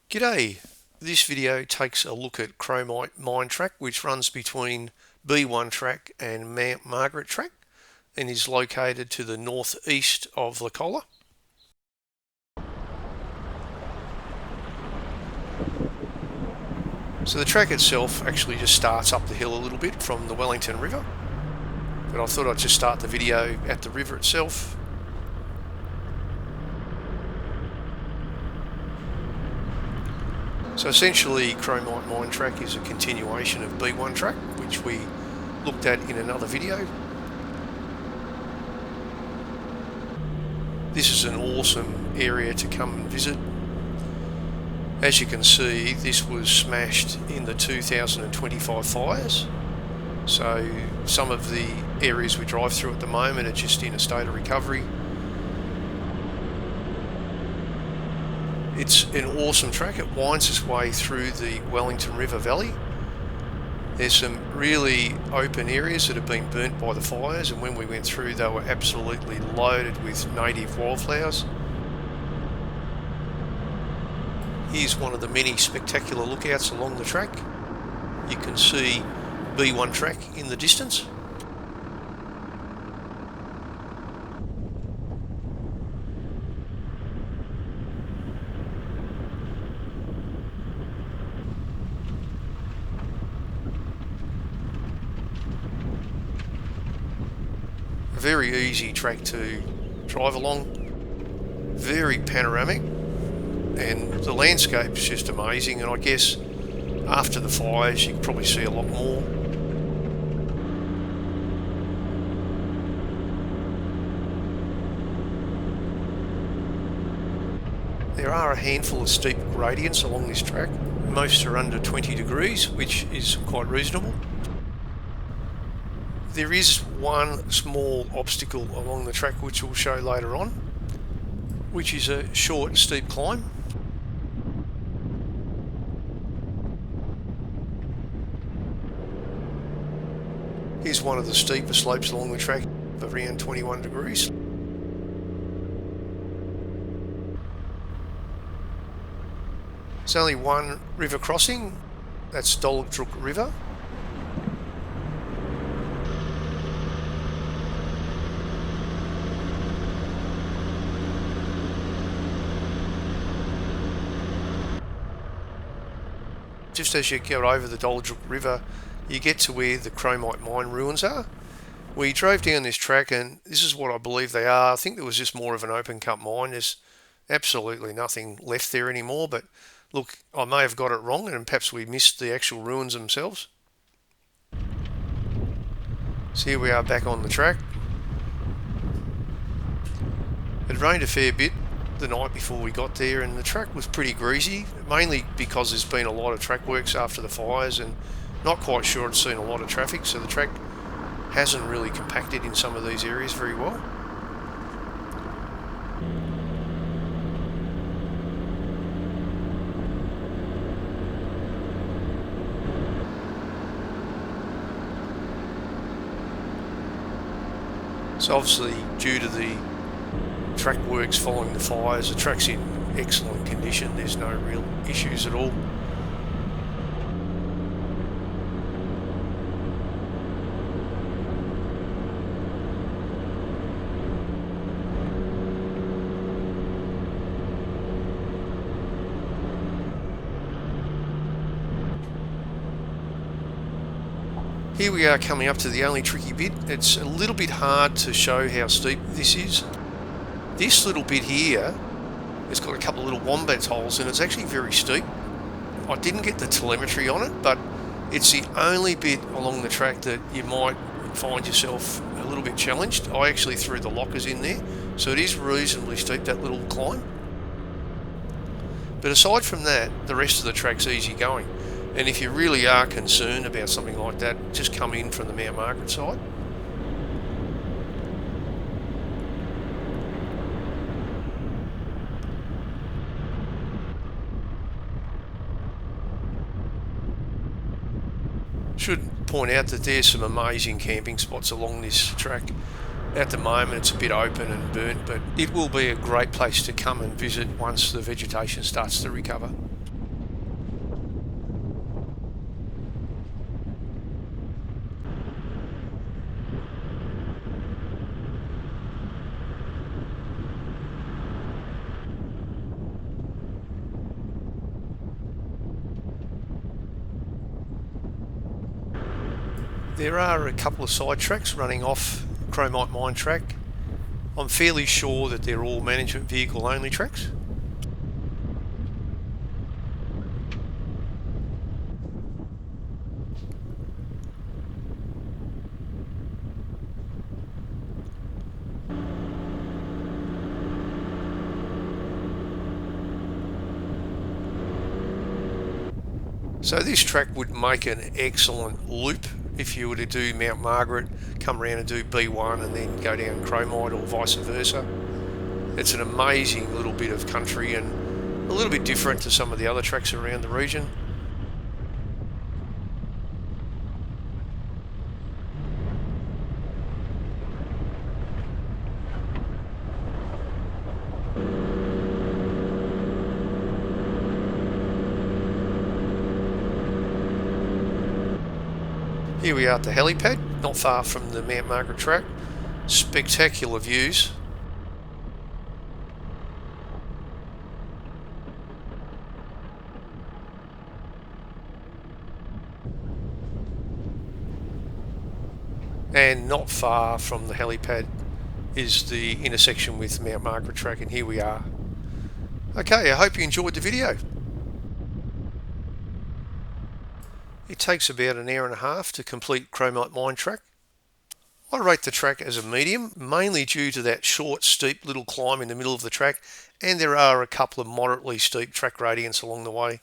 G'day, this video takes a look at Chromite Mine Track, which runs between B1 Track and Mount Margaret Track and is located to the northeast of Licola. So the track itself actually just starts up the hill a little bit from the Wellington River, but I thought I'd just start the video at the river itself. So essentially, Chromite Mine Track is a continuation of B1 Track, which we looked at in another video. This is an awesome area to come and visit. As you can see, this was smashed in the 2025 fires. So some of the areas we drive through at the moment are just in a state of recovery. It's an awesome track. It winds its way through the Wellington River Valley. There's some really open areas that have been burnt by the fires, and when we went through they were absolutely loaded with native wildflowers. Here's one of the many spectacular lookouts along the track. You can see B1 Track in the distance. A very easy track to drive along, very panoramic, and the landscape's just amazing. And I guess after the fires you can probably see a lot more. There are a handful of steep gradients along this track. Most are under 20 degrees, which is quite reasonable. There is one small obstacle along the track which we'll show later on, which is a short and steep climb. Here's one of the steeper slopes along the track of around 21 degrees. There's only one river crossing, that's Mt River. Just as you go over the Mt River, you get to where the Chromite mine ruins are. We drove down this track and this is what I believe they are. I think there was just more of an open cut mine. There's absolutely nothing left there anymore, but look, I may have got it wrong and perhaps we missed the actual ruins themselves. So here we are back on the track. It rained a fair bit the night before we got there and the track was pretty greasy, mainly because there's been a lot of track works after the fires and not quite sure it's seen a lot of traffic, so the track hasn't really compacted in some of these areas very well. So obviously, due to the track works following the fires, the track's in excellent condition. There's no real issues at all. Here we are coming up to the only tricky bit. It's a little bit hard to show how steep this is. This little bit here, it's got a couple of little wombat holes and it's actually very steep. I didn't get the telemetry on it, but it's the only bit along the track that you might find yourself a little bit challenged. I actually threw the lockers in there, so it is reasonably steep, that little climb. But aside from that, the rest of the track's easy going. And if you really are concerned about something like that, just come in from the Mount Margaret side. Should point out that there's some amazing camping spots along this track. At the moment it's a bit open and burnt, but it will be a great place to come and visit once the vegetation starts to recover. There are a couple of side tracks running off Chromite Mine Track. I'm fairly sure that they're all management vehicle only tracks. So this track would make an excellent loop if you were to do Mount Margaret, come around and do B1 and then go down Chromite or vice versa. It's an amazing little bit of country and a little bit different to some of the other tracks around the region. Here we are at the helipad, not far from the Mount Margaret Track. Spectacular views. And not far from the helipad is the intersection with Mount Margaret Track, and here we are. Okay, I hope you enjoyed the video. It takes about an hour and a half to complete Chromite Mine Track. I rate the track as a medium, mainly due to that short, steep little climb in the middle of the track, and there are a couple of moderately steep track gradients along the way.